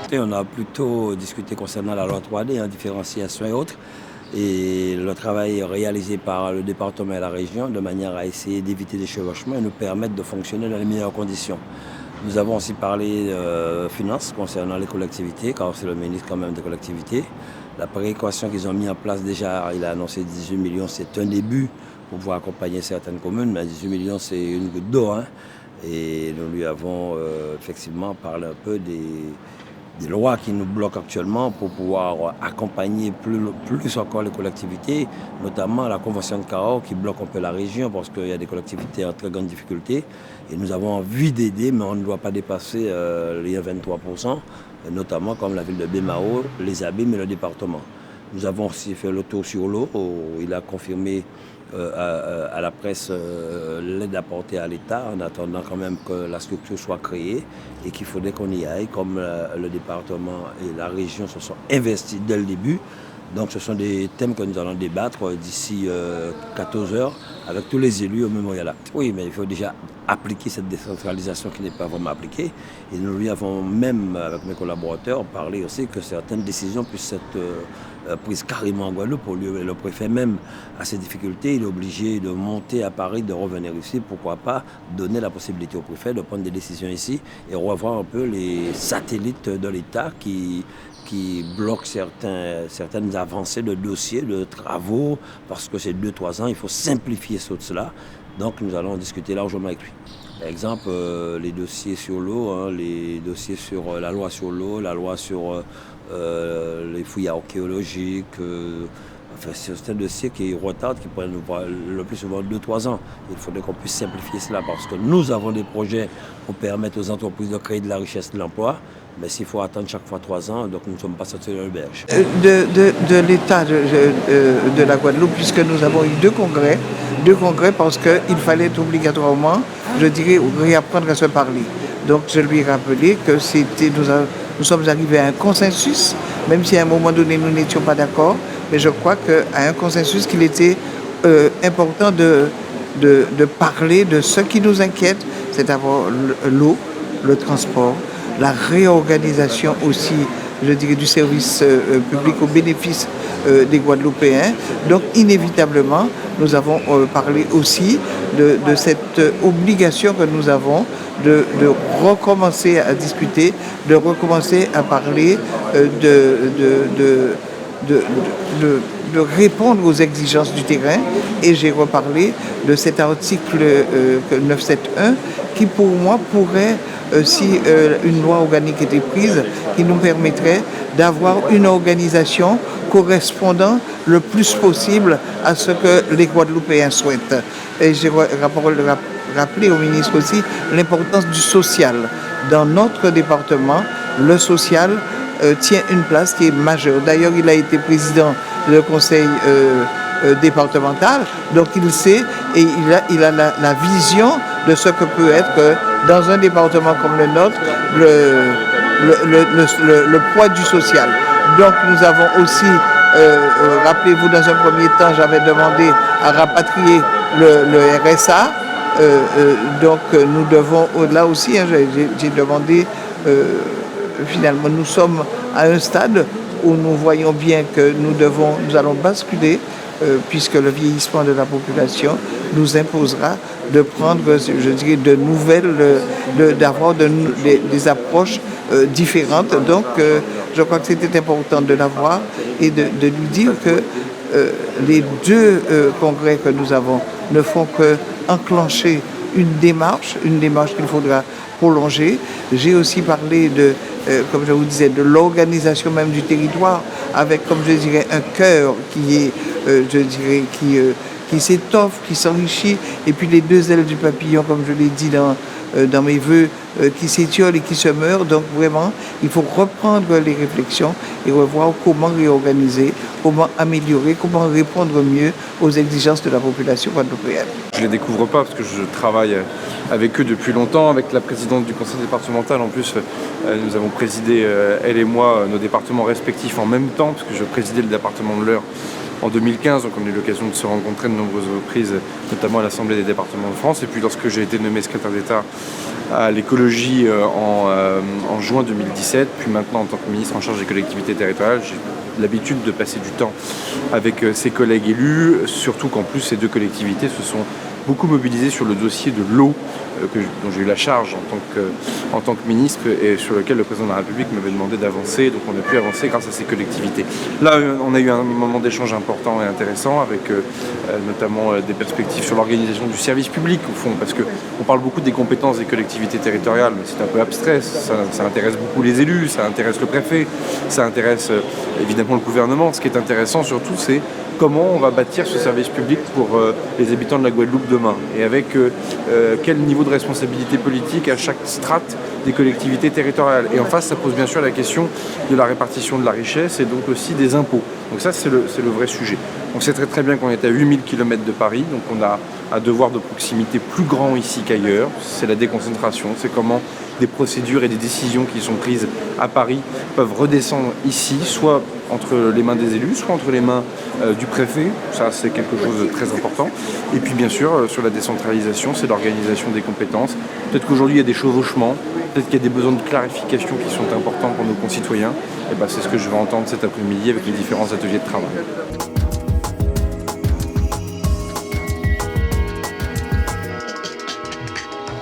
Et on a plutôt discuté concernant la loi 3D, différenciation et autres. Et le travail réalisé par le département et la région de manière à essayer d'éviter des chevauchements et nous permettre de fonctionner dans les meilleures conditions. Nous avons aussi parlé finances concernant les collectivités, car c'est le ministre quand même des collectivités. La péréquation qu'ils ont mis en place déjà, il a annoncé 18 millions, c'est un début pour pouvoir accompagner certaines communes, mais 18 millions c'est une goutte d'eau. Et nous lui avons effectivement parlé un peu des lois qui nous bloquent actuellement pour pouvoir accompagner plus encore les collectivités, notamment la Convention de Cahors qui bloque un peu la région parce qu'il y a des collectivités en très grande difficulté. Et nous avons envie d'aider, mais on ne doit pas dépasser les 23%, notamment comme la ville de Bémao, les Abîmes et le département. Nous avons aussi fait le tour sur l'eau, où il a confirmé à la presse l'aide apportée à l'État en attendant quand même que la structure soit créée et qu'il faudrait qu'on y aille comme le département et la région se sont investis dès le début. Donc ce sont des thèmes que nous allons débattre d'ici 14 heures avec tous les élus au Mémorial Act. Oui, mais il faut déjà appliquer cette décentralisation qui n'est pas vraiment appliquée. Et nous lui avons même, avec mes collaborateurs, parlé aussi que certaines décisions puissent être prises carrément en Guadeloupe. Le préfet même a ses difficultés, il est obligé de monter à Paris, de revenir ici. Pourquoi pas donner la possibilité au préfet de prendre des décisions ici et revoir un peu les satellites de l'État qui bloquent certaines avancées de dossiers, de travaux, parce que c'est 2-3 ans, il faut simplifier cela. Donc nous allons discuter largement avec lui. Par exemple, les dossiers sur l'eau, les dossiers sur la loi sur l'eau, la loi sur les fouilles archéologiques, c'est un dossier qui retarde, qui prend le plus souvent 2-3 ans. Il faudrait qu'on puisse simplifier cela parce que nous avons des projets pour permettre aux entreprises de créer de la richesse, de l'emploi. Mais s'il faut attendre chaque fois 3 ans, donc nous ne sommes pas sortis de l'auberge. De l'état de la Guadeloupe, puisque nous avons eu deux congrès parce qu'il fallait obligatoirement, je dirais, réapprendre à se parler. Donc je lui ai rappelé que nous sommes arrivés à un consensus, même si à un moment donné nous n'étions pas d'accord, mais je crois qu'à un consensus qu'il était important de parler de ce qui nous inquiète, c'est d'abord l'eau, le transport, la réorganisation aussi, je dirais, du service public au bénéfice des Guadeloupéens. Donc, inévitablement, nous avons parlé aussi de cette obligation que nous avons de recommencer à discuter, de recommencer à parler, de répondre aux exigences du terrain. Et j'ai reparlé de cet article 971 qui, pour moi, pourrait, si une loi organique était prise, qui nous permettrait d'avoir une organisation correspondant le plus possible à ce que les Guadeloupéens souhaitent. Et j'ai rappelé au ministre aussi l'importance du social. Dans notre département, le social tient une place qui est majeure. D'ailleurs, il a été président du conseil départemental, donc il sait et il a la vision de ce que peut être dans un département comme le nôtre le poids du social. Donc nous avons aussi, rappelez-vous, dans un premier temps, j'avais demandé à rapatrier le RSA. Donc nous devons, là aussi, j'ai demandé, finalement, nous sommes à un stade où nous voyons bien que nous allons basculer, puisque le vieillissement de la population nous imposera de prendre, je dirais, de nouvelles, d'avoir des approches différentes. Donc, je crois que c'était important de l'avoir et de lui dire que les deux congrès que nous avons ne font qu'enclencher une démarche qu'il faudra prolonger. J'ai aussi parlé comme je vous disais, de l'organisation même du territoire, avec, comme je dirais, un cœur qui est, je dirais, qui s'étoffe, qui s'enrichit, et puis les deux ailes du papillon, comme je l'ai dit dans mes vœux, qui s'étiolent et qui se meurent. Donc vraiment, il faut reprendre les réflexions et revoir comment réorganiser, comment améliorer, comment répondre mieux aux exigences de la population guadeloupéenne. Je ne les découvre pas parce que je travaille avec eux depuis longtemps, avec la présidente du conseil départemental. En plus, nous avons présidé, elle et moi, nos départements respectifs en même temps, parce que je présidais le département de l'Eure en 2015, donc on a eu l'occasion de se rencontrer de nombreuses reprises, notamment à l'Assemblée des départements de France. Et puis lorsque j'ai été nommé secrétaire d'État à l'écologie en juin 2017, puis maintenant en tant que ministre en charge des collectivités territoriales, j'ai l'habitude de passer du temps avec ses collègues élus, surtout qu'en plus ces deux collectivités se sont beaucoup mobilisées sur le dossier de l'eau dont j'ai eu la charge en tant que ministre et sur lequel le président de la République m'avait demandé d'avancer. Donc on a pu avancer grâce à ces collectivités. Là, on a eu un moment d'échange important et intéressant avec notamment des perspectives sur l'organisation du service public au fond, parce qu'on parle beaucoup des compétences des collectivités territoriales, mais c'est un peu abstrait. Ça intéresse beaucoup les élus, ça intéresse le préfet, ça intéresse évidemment le gouvernement. Ce qui est intéressant surtout, c'est comment on va bâtir ce service public pour les habitants de la Guadeloupe demain, et avec quel niveau de responsabilité politique à chaque strate des collectivités territoriales. Et en face, ça pose bien sûr la question de la répartition de la richesse et donc aussi des impôts. Donc ça, c'est le vrai sujet. On sait très bien qu'on est à 8000 km de Paris, donc on a un devoir de proximité plus grand ici qu'ailleurs. C'est la déconcentration, c'est comment des procédures et des décisions qui sont prises à Paris peuvent redescendre ici, soit entre les mains des élus, soit entre les mains du préfet. Ça, c'est quelque chose de très important. Et puis, bien sûr, sur la décentralisation, c'est l'organisation des compétences. Peut-être qu'aujourd'hui, il y a des chevauchements, peut-être qu'il y a des besoins de clarification qui sont importants pour nos concitoyens. Et ben, c'est ce que je vais entendre cet après-midi avec les différents ateliers de travail.